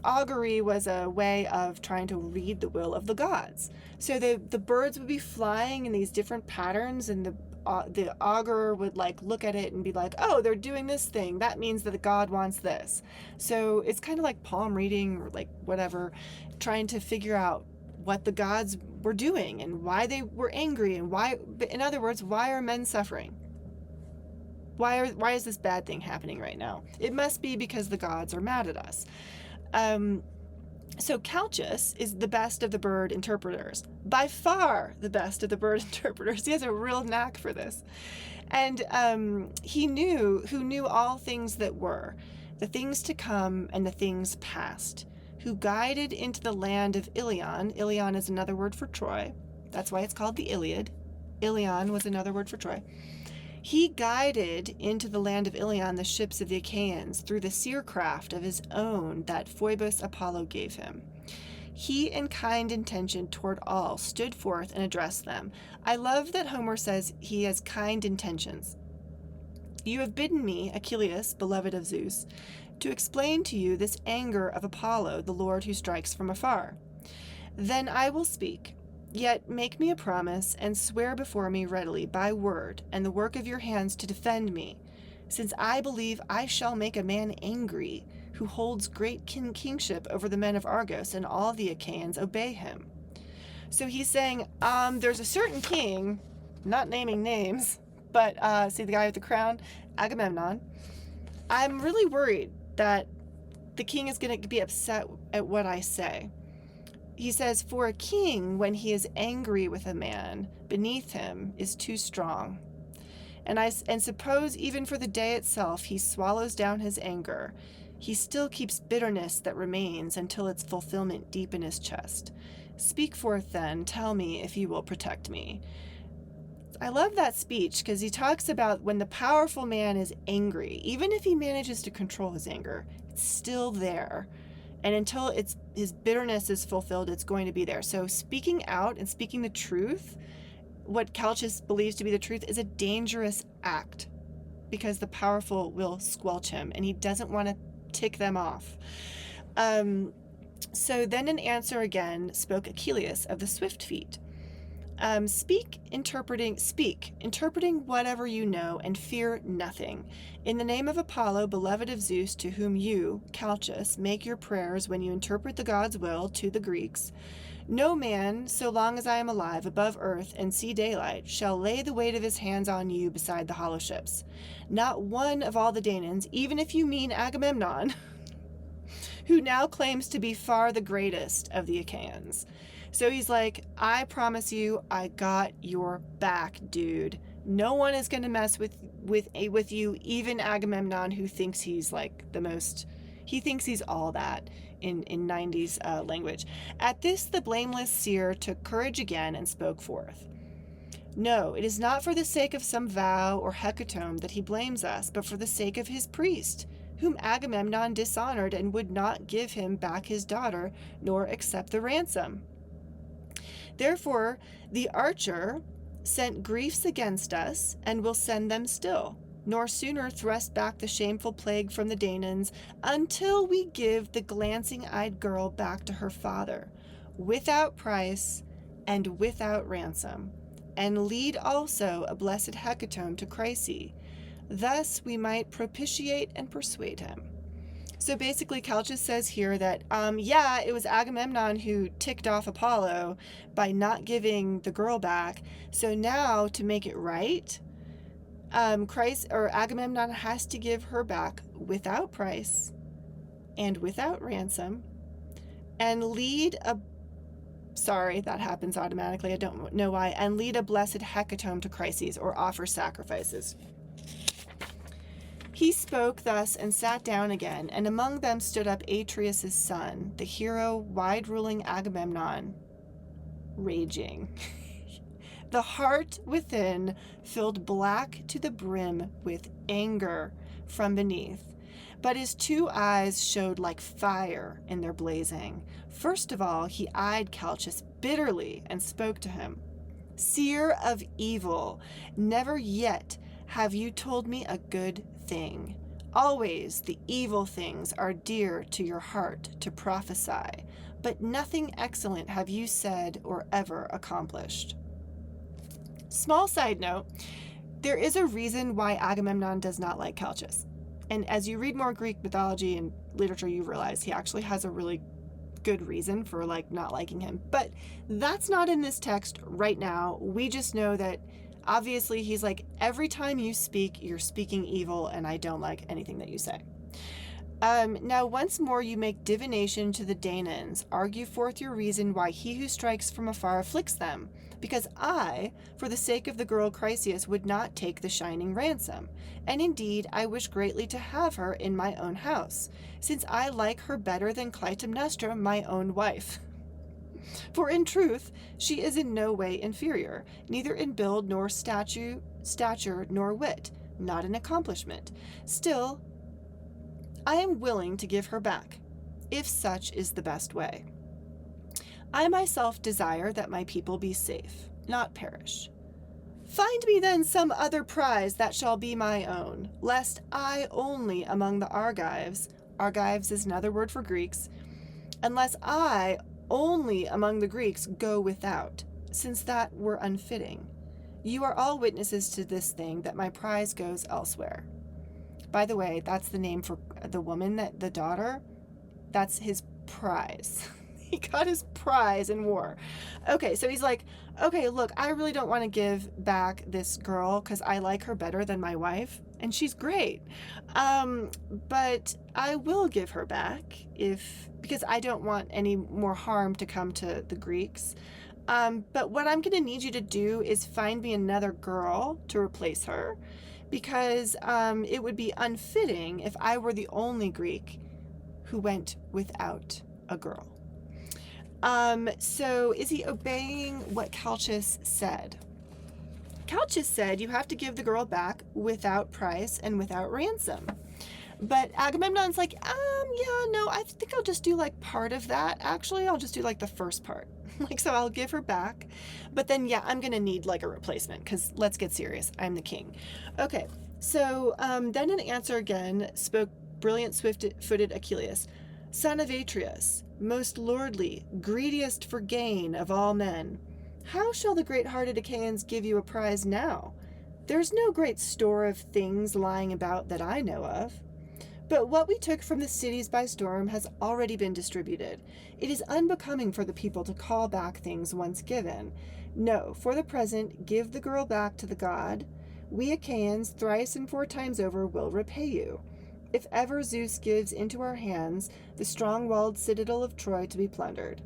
augury was a way of trying to read the will of the gods. So the birds would be flying in these different patterns, and the augur would like look at it and be like, oh, they're doing this thing. That means that the god wants this. So it's kind of like palm reading or like whatever, trying to figure out what the gods were doing and why they were angry and why, in other words, why are men suffering? Why is this bad thing happening right now? It must be because the gods are mad at us. So Calchas is the best of the bird interpreters, by far the best of the bird interpreters. He has a real knack for this. And who knew all things that were, the things to come and the things past, who guided into the land of Ilion. Ilion is another word for Troy. That's why it's called the Iliad. Ilion was another word for Troy. He guided into the land of Ilion the ships of the Achaeans through the seercraft of his own that Phoebus Apollo gave him. He, in kind intention toward all, stood forth and addressed them. I love that Homer says he has kind intentions. You have bidden me, Achilles, beloved of Zeus, to explain to you this anger of Apollo, the Lord who strikes from afar. Then I will speak. Yet make me a promise, and swear before me readily by word, and the work of your hands to defend me, since I believe I shall make a man angry, who holds great kingship over the men of Argos, and all the Achaeans obey him. So he's saying, there's a certain king, not naming names, but see the guy with the crown, Agamemnon. I'm really worried that the king is going to be upset at what I say. He says, for a king, when he is angry with a man beneath him, is too strong. And suppose even for the day itself he swallows down his anger, he still keeps bitterness that remains until its fulfillment deep in his chest. Speak forth then, tell me if you will protect me. I love that speech because he talks about when the powerful man is angry, even if he manages to control his anger, it's still there. And until his bitterness is fulfilled, it's going to be there. So speaking out and speaking the truth, what Calchas believes to be the truth, is a dangerous act because the powerful will squelch him and he doesn't want to tick them off. So then in answer again spoke Achilles of the swift feet. Speak, interpreting whatever you know, and fear nothing. In the name of Apollo, beloved of Zeus, to whom you, Calchas, make your prayers when you interpret the god's will to the Greeks, no man, so long as I am alive above earth and see daylight, shall lay the weight of his hands on you beside the hollow ships. Not one of all the Danaans, even if you mean Agamemnon, who now claims to be far the greatest of the Achaeans. So he's like, I promise you, I got your back, dude. No one is going to mess with you, even Agamemnon, who thinks he's like he thinks he's all that in 90s language. At this, the blameless seer took courage again and spoke forth. No, it is not for the sake of some vow or hecatomb that he blames us, but for the sake of his priest, whom Agamemnon dishonored and would not give him back his daughter, nor accept the ransom. Therefore, the archer sent griefs against us, and will send them still, nor sooner thrust back the shameful plague from the Danaans, until we give the glancing-eyed girl back to her father, without price and without ransom. and lead also a blessed hecatomb to Chryse. Thus we might propitiate and persuade him. So basically, Calchas says here that, it was Agamemnon who ticked off Apollo by not giving the girl back. So now, to make it right, Agamemnon has to give her back without price and without ransom, and lead a that happens automatically, I don't know why, and lead a blessed hecatomb to Chryses, or offer sacrifices. He spoke thus and sat down again, and among them stood up Atreus' son, the hero wide-ruling Agamemnon, raging. The heart within filled black to the brim with anger from beneath, but his two eyes showed like fire in their blazing. First of all, he eyed Calchas bitterly and spoke to him. Seer of evil, never yet have you told me a good thing. Always the evil things are dear to your heart to prophesy, but nothing excellent have you said or ever accomplished. Small side note, there is a reason why Agamemnon does not like Calchas. And as you read more Greek mythology and literature, you realize he actually has a really good reason for not liking him. But that's not in this text right now. We just know that obviously he's like, every time you speak, you're speaking evil, and I don't like anything that you say. Now once more you make divination to the Danaans, argue forth your reason why he who strikes from afar afflicts them, because I, for the sake of the girl Chryseis, would not take the shining ransom, and indeed I wish greatly to have her in my own house, since I like her better than Clytemnestra, my own wife. For in truth she is in no way inferior, neither in build nor stature nor wit, not in accomplishment. Still, I am willing to give her back, if such is the best way. I myself desire that my people be safe, not perish. Find me then some other prize that shall be my own, lest I only among the Argives is another word for Greeks, unless I only among the Greeks go without, since that were unfitting. You are all witnesses to this thing, that my prize goes elsewhere. By the way, that's the name for the woman, the daughter. That's his prize. He got his prize in war. Okay, so he's like, okay, look, I really don't want to give back this girl because I like her better than my wife, and she's great. But I will give her back because I don't want any more harm to come to the Greeks. But what I'm going to need you to do is find me another girl to replace her, because it would be unfitting if I were the only Greek who went without a girl. So is he obeying what Calchas said? Calchas said you have to give the girl back without price and without ransom. But Agamemnon's like, I think I'll just do part of that. Actually, I'll just do the first part. So I'll give her back. But then, I'm going to need a replacement, because let's get serious. I'm the king. Okay, so then in answer again spoke brilliant swift-footed Achilles, son of Atreus, most lordly, greediest for gain of all men. How shall the great-hearted Achaeans give you a prize now? There's no great store of things lying about that I know of. But what we took from the cities by storm has already been distributed. It is unbecoming for the people to call back things once given. No, for the present, give the girl back to the god. We Achaeans, thrice and 4 times over, will repay you, if ever Zeus gives into our hands the strong-walled citadel of Troy to be plundered.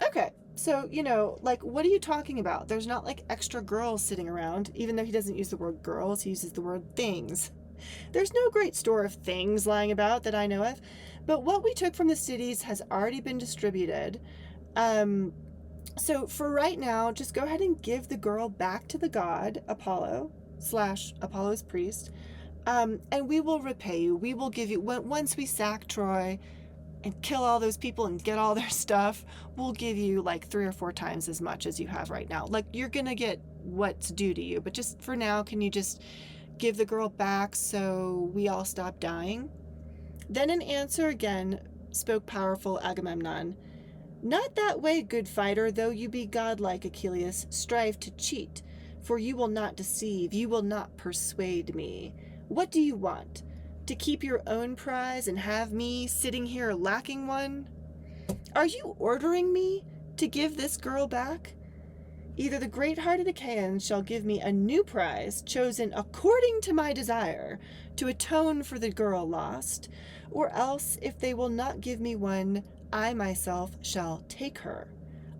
Okay, so, what are you talking about? There's not extra girls sitting around, even though he doesn't use the word girls, he uses the word things. There's no great store of things lying about that I know of, but what we took from the cities has already been distributed. So for right now, just go ahead and give the girl back to the god, Apollo / Apollo's priest, and we will repay you. We will give you, once we sack Troy and kill all those people and get all their stuff, we'll give you 3 or 4 times as much as you have right now. You're gonna get what's due to you, but just for now, can you just give the girl back so we all stop dying? Then in answer again spoke powerful Agamemnon, Not that way, good fighter, though you be godlike, Achilles, strive to cheat, for you will not deceive, you will not persuade me. What do you want? To keep your own prize and have me sitting here lacking one? Are you ordering me to give this girl back? Either the great-hearted Achaeans shall give me a new prize, chosen according to my desire, to atone for the girl lost, or else, if they will not give me one, I myself shall take her.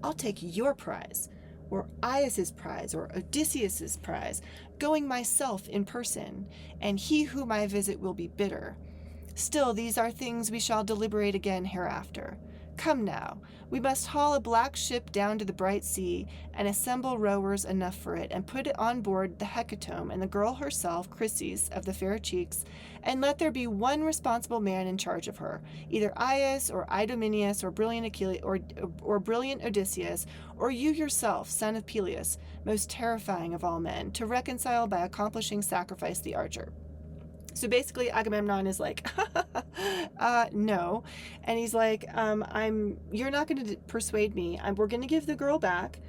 I'll take your prize, or Aias's prize, or Odysseus's prize, going myself in person, and he whom I visit will be bitter. Still, these are things we shall deliberate again hereafter. Come now, we must haul a black ship down to the bright sea, and assemble rowers enough for it, and put it on board the Hecatome and the girl herself, Chryses, of the fair cheeks, and let there be one responsible man in charge of her, either Aias or Idomeneus or brilliant Achilles or brilliant Odysseus, or you yourself, son of Peleus, most terrifying of all men, to reconcile by accomplishing sacrifice the archer. So basically, Agamemnon is like, no. And he's like, you're not going to persuade me. We're going to give the girl back.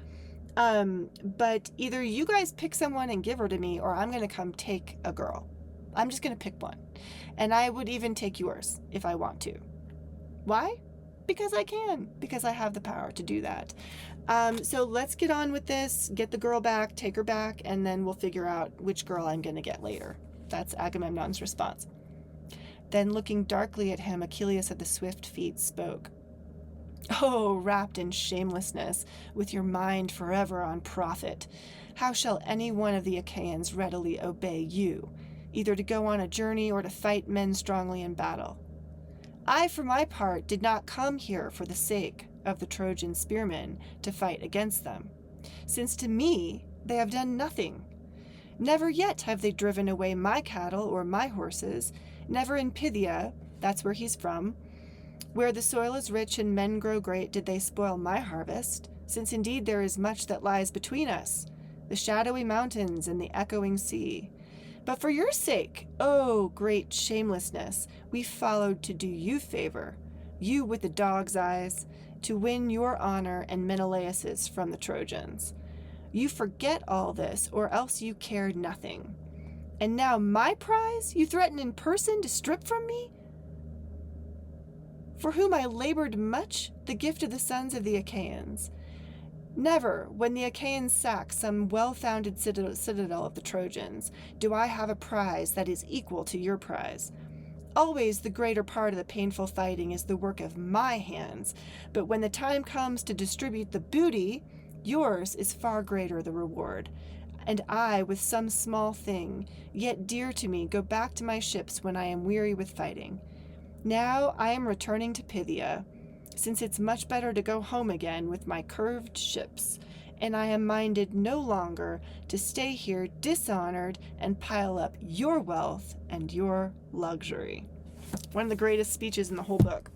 But either you guys pick someone and give her to me, or I'm going to come take a girl. I'm just going to pick one. And I would even take yours if I want to. Why? Because I can. Because I have the power to do that. So let's get on with this, get the girl back, take her back, and then we'll figure out which girl I'm going to get later. That's Agamemnon's response. Then, looking darkly at him, Achilles of the swift feet spoke. Oh, wrapped in shamelessness, with your mind forever on profit, how shall any one of the Achaeans readily obey you, either to go on a journey or to fight men strongly in battle? I, for my part, did not come here for the sake of the Trojan spearmen to fight against them, since to me they have done nothing. Never yet have they driven away my cattle or my horses, never in Phthia, that's where he's from, where the soil is rich and men grow great, did they spoil my harvest, since indeed there is much that lies between us, the shadowy mountains and the echoing sea. But for your sake, oh great shamelessness, we followed to do you favor, you with the dog's eyes, to win your honor and Menelaus's from the Trojans. You forget all this, or else you cared nothing. And now my prize you threaten in person to strip from me? For whom I labored much, the gift of the sons of the Achaeans. Never, when the Achaeans sack some well-founded citadel of the Trojans, do I have a prize that is equal to your prize. Always the greater part of the painful fighting is the work of my hands, but when the time comes to distribute the booty, yours is far greater the reward, and I, with some small thing, yet dear to me, go back to my ships when I am weary with fighting. Now I am returning to Phthia, since it's much better to go home again with my curved ships, and I am minded no longer to stay here dishonored and pile up your wealth and your luxury. One of the greatest speeches in the whole book.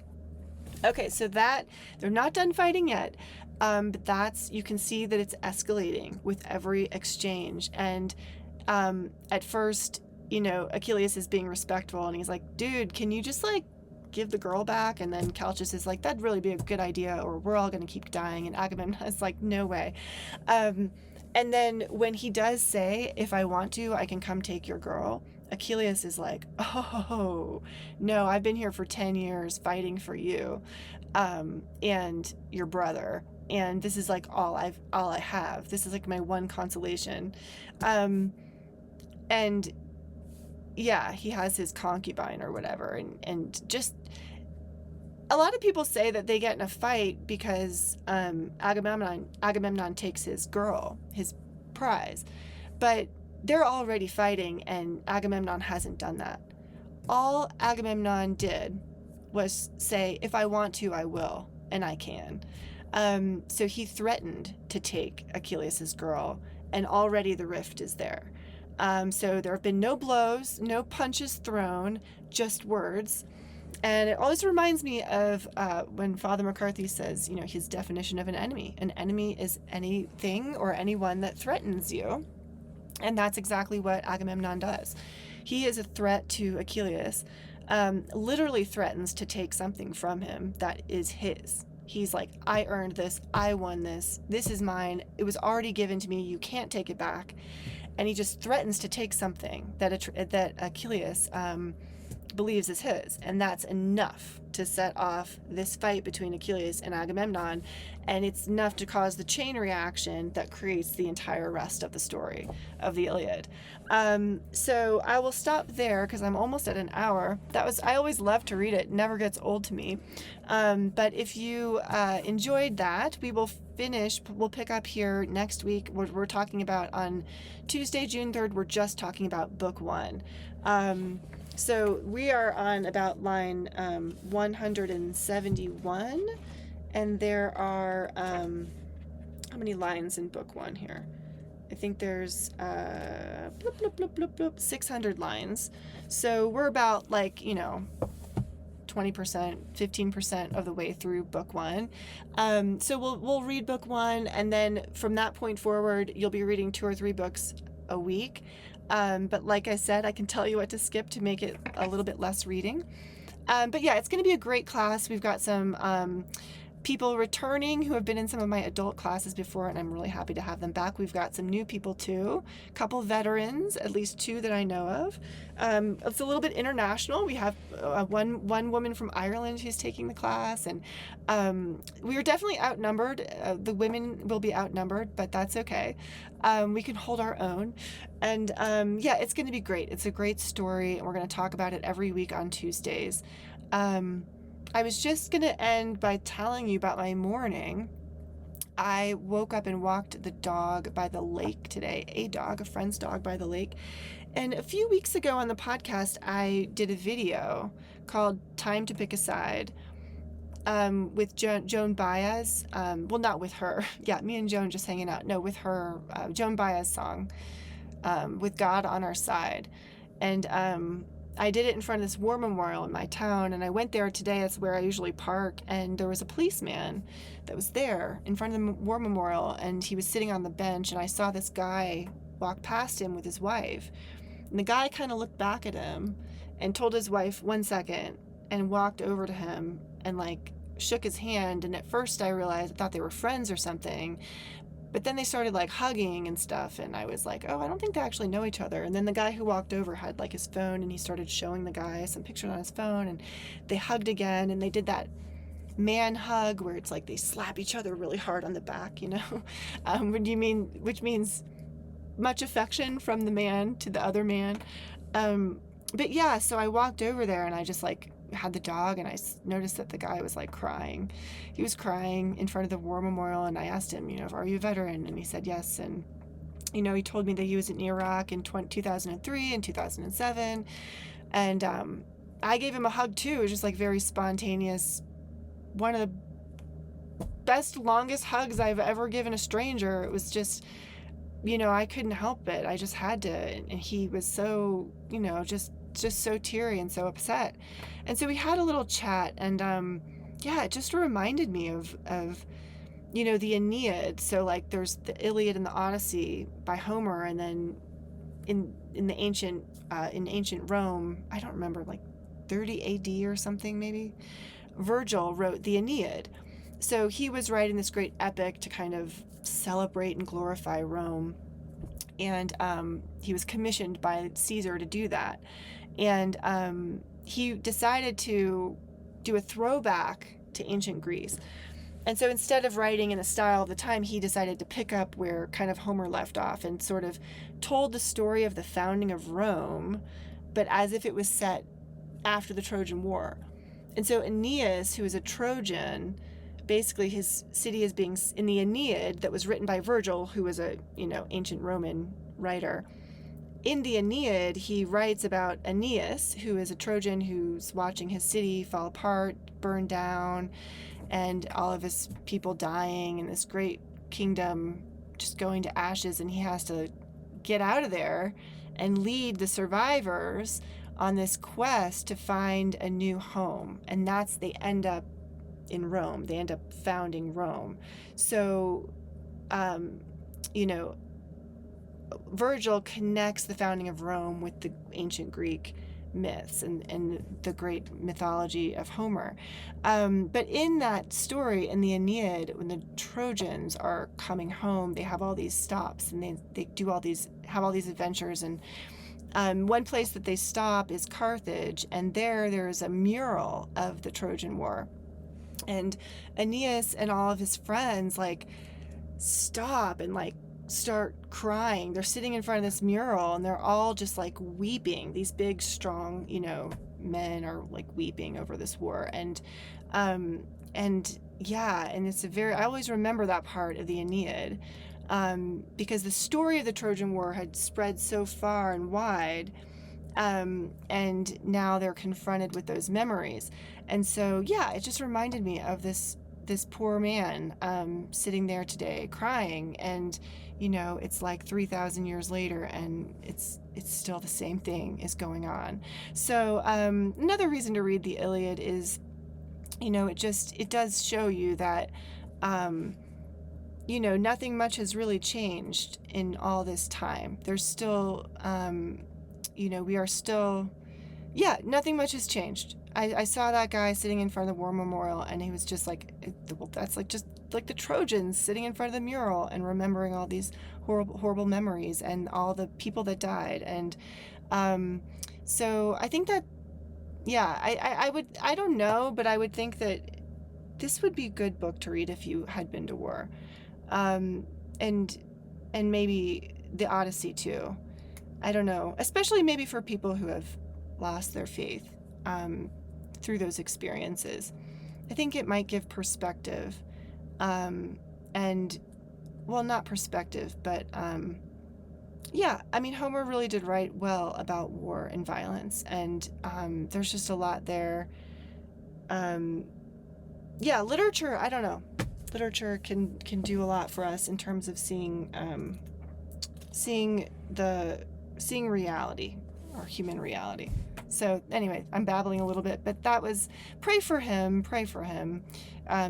Okay, so that, they're not done fighting yet. But you can see that it's escalating with every exchange. And at first, Achilles is being respectful and he's like, dude, can you just give the girl back? And then Calchas is like, that'd really be a good idea, or we're all going to keep dying. And Agamemnon is like, no way. And then when he does say, if I want to, I can come take your girl, Achilles is like, oh, no, I've been here for 10 years fighting for you and your brother. And this is all I have. This is my one consolation. And yeah, he has his concubine or whatever. And just a lot of people say that they get in a fight because Agamemnon takes his girl, his prize. But they're already fighting, and Agamemnon hasn't done that. All Agamemnon did was say, if I want to, I will, and I can. So he threatened to take Achilles' girl, and already the rift is there. So there have been no blows, no punches thrown, just words. And it always reminds me of when Father McCarthy says, his definition of an enemy. An enemy is anything or anyone that threatens you. And that's exactly what Agamemnon does. He is a threat to Achilles, literally threatens to take something from him that is his. He's like, I earned this, I won this, this is mine, it was already given to me, you can't take it back. And he just threatens to take something that Achilles believes is his, and that's enough to set off this fight between Achilles and Agamemnon, and it's enough to cause the chain reaction that creates the entire rest of the story of the Iliad. So I will stop there because I'm almost at an hour. I always love to read it, never gets old to me. But if you enjoyed that, we'll pick up here next week. We're talking about on Tuesday, June 3rd, we're just talking about book 1. So we are on about line 171, and there are how many lines in book 1 here? I think there's 600 lines. So we're about 20%, 15% of the way through book 1. So we'll read book 1, and then from that point forward, you'll be reading 2 or 3 books a week. But like I said, I can tell you what to skip to make it a little bit less reading. But yeah, it's going to be a great class. We've got some people returning who have been in some of my adult classes before, and I'm really happy to have them back. We've got some new people too, a couple veterans, at least 2 that I know of. It's a little bit international. We have one woman from Ireland who's taking the class, and we are definitely outnumbered. The women will be outnumbered, but that's okay. We can hold our own. And yeah, it's going to be great. It's a great story, and we're going to talk about it every week on Tuesdays. I was just going to end by telling you about my morning. I woke up and walked the dog by the lake today, a friend's dog by the lake. And a few weeks ago on the podcast, I did a video called Time to Pick a Side with Joan Baez. Well, not with her. Yeah, me and Joan just hanging out. No, with her, Joan Baez song, With God on Our Side. And I did it in front of this war memorial in my town, and I went there today. That's where I usually park, and there was a policeman that was there in front of the war memorial, and he was sitting on the bench, and I saw this guy walk past him with his wife, and the guy kind of looked back at him and told his wife 1 second and walked over to him and shook his hand. And at first I thought they were friends or something, but then they started hugging and stuff, and I was like, oh, I don't think they actually know each other. And then the guy who walked over had his phone, and he started showing the guy some pictures on his phone, and they hugged again, and they did that man hug where it's they slap each other really hard on the back, which means much affection from the man to the other man. But yeah, so I walked over there, and I just had the dog, and I noticed that the guy was crying. He was crying in front of the war memorial, and I asked him, are you a veteran? And he said yes. And he told me that he was in Iraq in 2003 and 2007, and I gave him a hug too. It was just very spontaneous, one of the best, longest hugs I've ever given a stranger. It was just, I couldn't help it. I just had to. And he was so, just so teary and so upset. And so we had a little chat, and yeah, it just reminded me of the Aeneid. So there's the Iliad and the Odyssey by Homer, and then in ancient Rome, I don't remember, 30 AD or something maybe, Virgil wrote the Aeneid. So he was writing this great epic to kind of celebrate and glorify Rome, and he was commissioned by Caesar to do that. And he decided to do a throwback to ancient Greece. And so instead of writing in the style of the time, he decided to pick up where kind of Homer left off and sort of told the story of the founding of Rome, but as if it was set after the Trojan War. And so Aeneas, who is a Trojan, basically his city is being in the Aeneid that was written by Virgil, who was a ancient Roman writer. In the Aeneid, he writes about Aeneas, who is a Trojan who's watching his city fall apart, burn down, and all of his people dying, and this great kingdom just going to ashes, and he has to get out of there and lead the survivors on this quest to find a new home. And they end up in Rome. They end up founding Rome. So, Virgil connects the founding of Rome with the ancient Greek myths and the great mythology of Homer. But in that story, in the Aeneid, when the Trojans are coming home, they have all these stops and they do have all these adventures. And one place that they stop is Carthage, and there's a mural of the Trojan War. And Aeneas and all of his friends like stop and like start crying. They're sitting in front of this mural and they're all just like weeping. These big, strong, men are like weeping over this war. And yeah, and I always remember that part of the Aeneid, because the story of the Trojan War had spread so far and wide. And now they're confronted with those memories. And so, yeah, it just reminded me of this poor man sitting there today crying, and it's like 3,000 years later and it's still the same thing is going on. So another reason to read the Iliad is it does show you that nothing much has really changed in all this time. There's still we are still, nothing much has changed. I saw that guy sitting in front of the War Memorial, and he was just like, that's like just like the Trojans sitting in front of the mural and remembering all these horrible memories and all the people that died. And so I think that, I don't know, but I would think that this would be a good book to read if you had been to war. And maybe the Odyssey too. I don't know, especially maybe for people who have lost their faith through those experiences. I think it might give perspective, and, well, not perspective, but Homer really did write well about war and violence, and there's just a lot there. Literature, I don't know. Literature can do a lot for us in terms of seeing reality, or human reality. So anyway, I'm babbling a little bit, but that was pray for him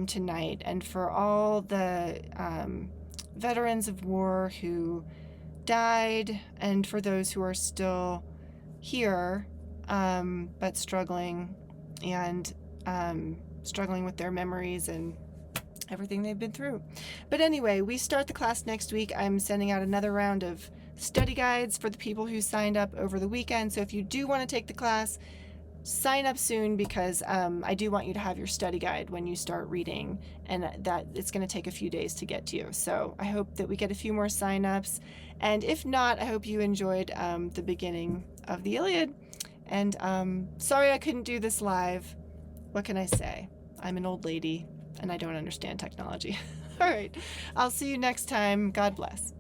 tonight, and for all the veterans of war who died, and for those who are still here but struggling, and struggling with their memories and everything they've been through. But anyway, we start the class next week. I'm sending out another round of study guides for the people who signed up over the weekend. So if you do want to take the class, sign up soon, because I do want you to have your study guide when you start reading, and that it's going to take a few days to get to you. So I hope that we get a few more sign-ups, and if not, I hope you enjoyed the beginning of the Iliad. And sorry I couldn't do this live. What can I say? I'm an old lady and I don't understand technology. All right, I'll see you next time. God bless.